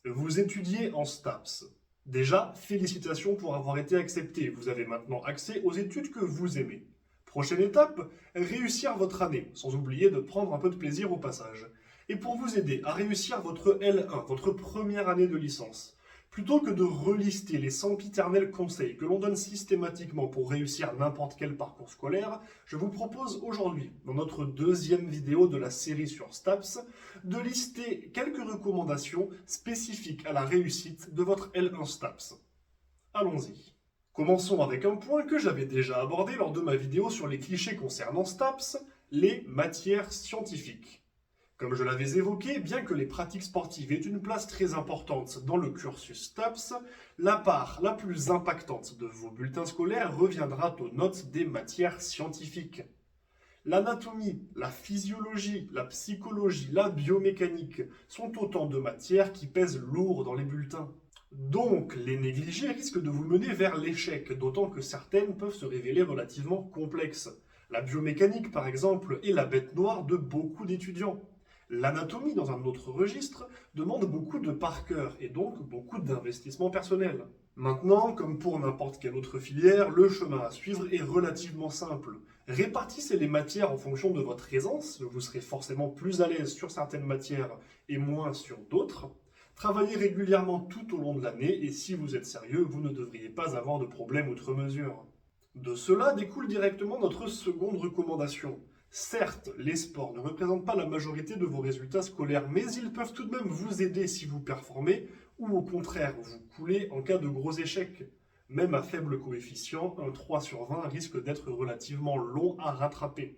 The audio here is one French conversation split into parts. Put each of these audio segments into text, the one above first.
Vous étudiez en STAPS. Déjà, félicitations pour avoir été accepté. Vous avez maintenant accès aux études que vous aimez. Prochaine étape, réussir votre année, sans oublier de prendre un peu de plaisir au passage. Et pour vous aider à réussir votre L1, votre première année de licence, plutôt que de relister les sempiternels conseils que l'on donne systématiquement pour réussir n'importe quel parcours scolaire, je vous propose aujourd'hui, dans notre deuxième vidéo de la série sur STAPS, de lister quelques recommandations spécifiques à la réussite de votre L1 STAPS. Allons-y. Commençons avec un point que j'avais déjà abordé lors de ma vidéo sur les clichés concernant STAPS, les matières scientifiques. Comme je l'avais évoqué, bien que les pratiques sportives aient une place très importante dans le cursus STAPS, la part la plus impactante de vos bulletins scolaires reviendra aux notes des matières scientifiques. L'anatomie, la physiologie, la psychologie, la biomécanique sont autant de matières qui pèsent lourd dans les bulletins. Donc, les négliger risque de vous mener vers l'échec, d'autant que certaines peuvent se révéler relativement complexes. La biomécanique, par exemple, est la bête noire de beaucoup d'étudiants. L'anatomie, dans un autre registre, demande beaucoup de par cœur et donc beaucoup d'investissement personnel. Maintenant, comme pour n'importe quelle autre filière, le chemin à suivre est relativement simple. Répartissez les matières en fonction de votre aisance, vous serez forcément plus à l'aise sur certaines matières et moins sur d'autres. Travaillez régulièrement tout au long de l'année et si vous êtes sérieux, vous ne devriez pas avoir de problème outre mesure. De cela découle directement notre seconde recommandation. Certes, les sports ne représentent pas la majorité de vos résultats scolaires, mais ils peuvent tout de même vous aider si vous performez, ou au contraire, vous coulez en cas de gros échec. Même à faible coefficient, un 3 sur 20 risque d'être relativement long à rattraper.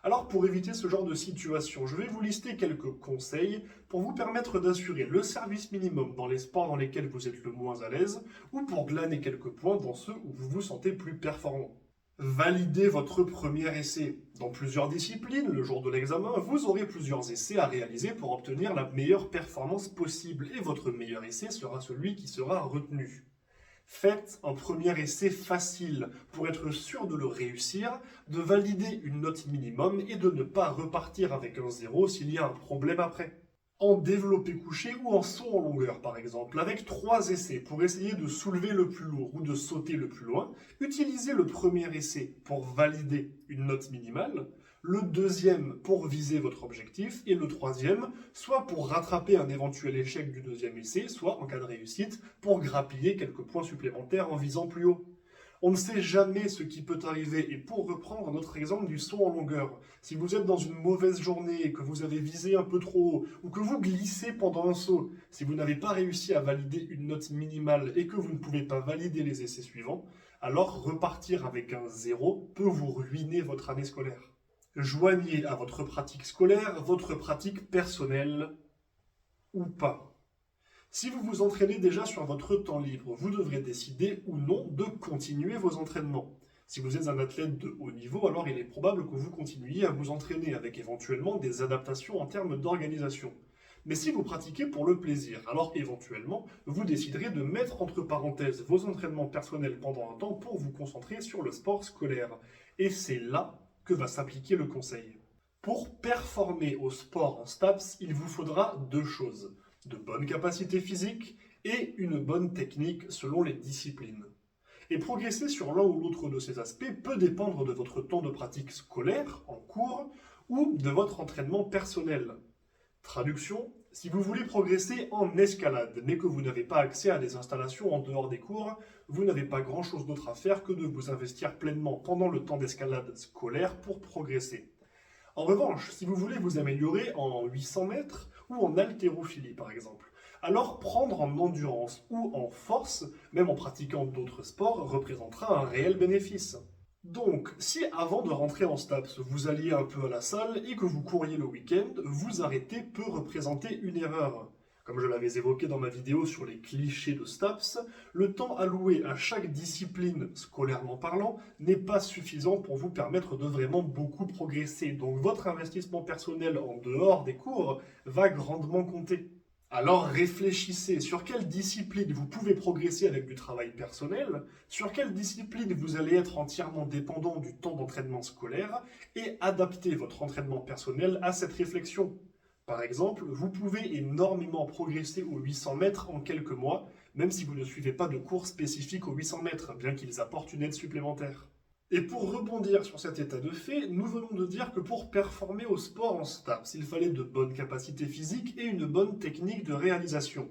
Alors pour éviter ce genre de situation, je vais vous lister quelques conseils pour vous permettre d'assurer le service minimum dans les sports dans lesquels vous êtes le moins à l'aise, ou pour glaner quelques points dans ceux où vous vous sentez plus performant. Validez votre premier essai. Dans plusieurs disciplines, le jour de l'examen, vous aurez plusieurs essais à réaliser pour obtenir la meilleure performance possible et votre meilleur essai sera celui qui sera retenu. Faites un premier essai facile pour être sûr de le réussir, de valider une note minimum et de ne pas repartir avec un 0 s'il y a un problème après. En développé couché ou en saut en longueur par exemple, avec 3 essais pour essayer de soulever le plus lourd ou de sauter le plus loin, utilisez le premier essai pour valider une note minimale, le deuxième pour viser votre objectif et le troisième soit pour rattraper un éventuel échec du deuxième essai, soit en cas de réussite pour grappiller quelques points supplémentaires en visant plus haut. On ne sait jamais ce qui peut arriver. Et pour reprendre notre exemple du saut en longueur, si vous êtes dans une mauvaise journée et que vous avez visé un peu trop haut, ou que vous glissez pendant un saut, si vous n'avez pas réussi à valider une note minimale et que vous ne pouvez pas valider les essais suivants, alors repartir avec un 0 peut vous ruiner votre année scolaire. Joignez à votre pratique scolaire votre pratique personnelle ou pas. Si vous vous entraînez déjà sur votre temps libre, vous devrez décider ou non de continuer vos entraînements. Si vous êtes un athlète de haut niveau, alors il est probable que vous continuiez à vous entraîner avec éventuellement des adaptations en termes d'organisation. Mais si vous pratiquez pour le plaisir, alors éventuellement, vous déciderez de mettre entre parenthèses vos entraînements personnels pendant un temps pour vous concentrer sur le sport scolaire. Et c'est là que va s'appliquer le conseil. Pour performer au sport en STAPS, il vous faudra deux choses: de bonnes capacités physiques et une bonne technique selon les disciplines. Et progresser sur l'un ou l'autre de ces aspects peut dépendre de votre temps de pratique scolaire, en cours, ou de votre entraînement personnel. Traduction: si vous voulez progresser en escalade, mais que vous n'avez pas accès à des installations en dehors des cours, vous n'avez pas grand-chose d'autre à faire que de vous investir pleinement pendant le temps d'escalade scolaire pour progresser. En revanche, si vous voulez vous améliorer en 800 mètres ou en haltérophilie par exemple, alors prendre en endurance ou en force, même en pratiquant d'autres sports, représentera un réel bénéfice. Donc, si avant de rentrer en STAPS, vous alliez un peu à la salle et que vous couriez le week-end, vous arrêter peut représenter une erreur. Comme je l'avais évoqué dans ma vidéo sur les clichés de STAPS, le temps alloué à chaque discipline, scolairement parlant, n'est pas suffisant pour vous permettre de vraiment beaucoup progresser. Donc votre investissement personnel en dehors des cours va grandement compter. Alors réfléchissez sur quelle discipline vous pouvez progresser avec du travail personnel, sur quelle discipline vous allez être entièrement dépendant du temps d'entraînement scolaire et adaptez votre entraînement personnel à cette réflexion. Par exemple, vous pouvez énormément progresser aux 800 mètres en quelques mois, même si vous ne suivez pas de cours spécifiques aux 800 mètres, bien qu'ils apportent une aide supplémentaire. Et pour rebondir sur cet état de fait, nous venons de dire que pour performer au sport en STAPS, il fallait de bonnes capacités physiques et une bonne technique de réalisation.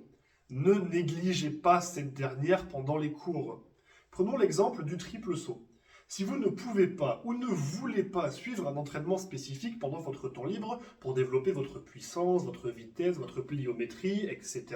Ne négligez pas cette dernière pendant les cours. Prenons l'exemple du triple saut. Si vous ne pouvez pas ou ne voulez pas suivre un entraînement spécifique pendant votre temps libre pour développer votre puissance, votre vitesse, votre pliométrie, etc.,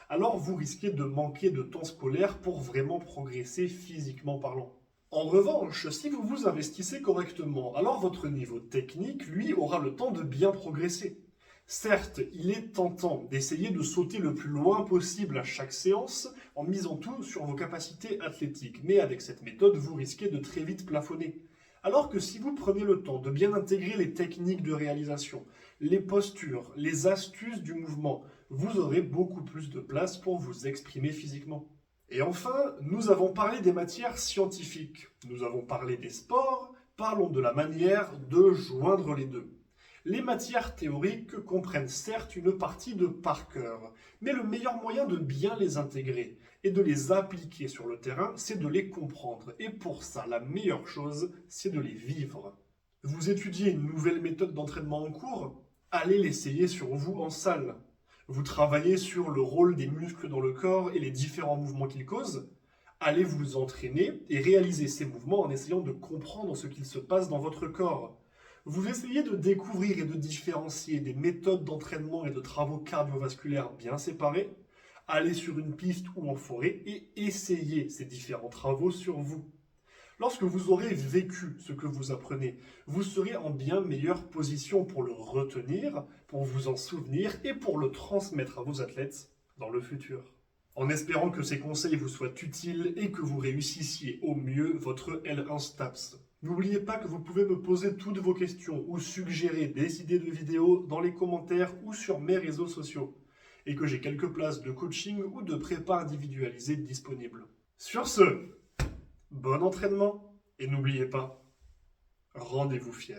alors vous risquez de manquer de temps scolaire pour vraiment progresser physiquement parlant. En revanche, si vous vous investissez correctement, alors votre niveau technique, lui, aura le temps de bien progresser. Certes, il est tentant d'essayer de sauter le plus loin possible à chaque séance en misant tout sur vos capacités athlétiques, mais avec cette méthode, vous risquez de très vite plafonner. Alors que si vous prenez le temps de bien intégrer les techniques de réalisation, les postures, les astuces du mouvement, vous aurez beaucoup plus de place pour vous exprimer physiquement. Et enfin, nous avons parlé des matières scientifiques, nous avons parlé des sports, parlons de la manière de joindre les deux. Les matières théoriques comprennent certes une partie de par cœur, mais le meilleur moyen de bien les intégrer et de les appliquer sur le terrain, c'est de les comprendre. Et pour ça, la meilleure chose, c'est de les vivre. Vous étudiez une nouvelle méthode d'entraînement en cours? Allez l'essayer sur vous en salle. Vous travaillez sur le rôle des muscles dans le corps et les différents mouvements qu'ils causent? Allez vous entraîner et réaliser ces mouvements en essayant de comprendre ce qu'il se passe dans votre corps. Vous essayez de découvrir et de différencier des méthodes d'entraînement et de travaux cardiovasculaires bien séparés? Allez sur une piste ou en forêt et essayez ces différents travaux sur vous. Lorsque vous aurez vécu ce que vous apprenez, vous serez en bien meilleure position pour le retenir, pour vous en souvenir et pour le transmettre à vos athlètes dans le futur. En espérant que ces conseils vous soient utiles et que vous réussissiez au mieux votre L1 STAPS. N'oubliez pas que vous pouvez me poser toutes vos questions ou suggérer des idées de vidéos dans les commentaires ou sur mes réseaux sociaux et que j'ai quelques places de coaching ou de prépa individualisée disponibles. Sur ce, bon entraînement et n'oubliez pas, rendez-vous fiers.